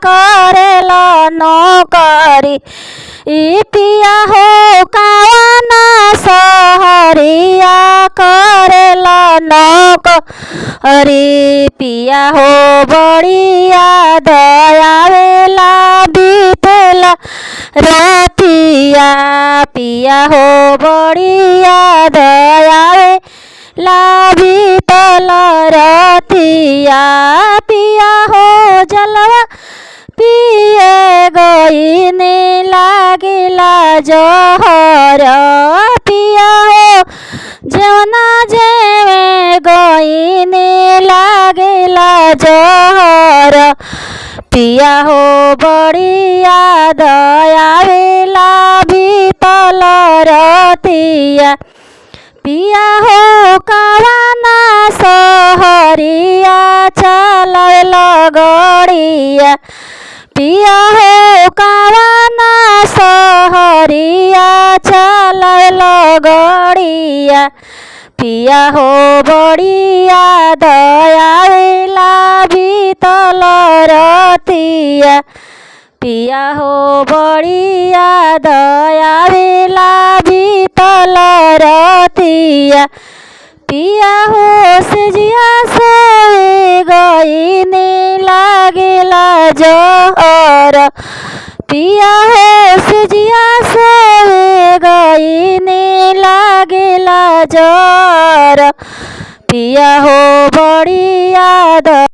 करेला नौकरी। ई पिया हो कावना सहरिया करेला नौकरी। पिया हो बड़िया दयावेला बीतेला रतिया। पिया हो बड़िया दयावेला बीतला रतिया। पिया हो जलवा पिए गईने लागिला जहर। पिया हो जवना जेवे गईने लागिला जहर। पिया हो बड़िया दयावेला बीतल रतिया। पिया हो कावना सहरिया चलल गड़िया। पिया हो कावना सहरिया चलल गड़िया। पिया हो बड़िया दयावेला बीतल रतिया। पिया हो बड़िया दयावेला बीतल रतिया। पिया हो सेजिया सोए गईने लागिला जहर। पिया हो सेजिया सोए गईने लागिला जहर। पिया हो बड़िया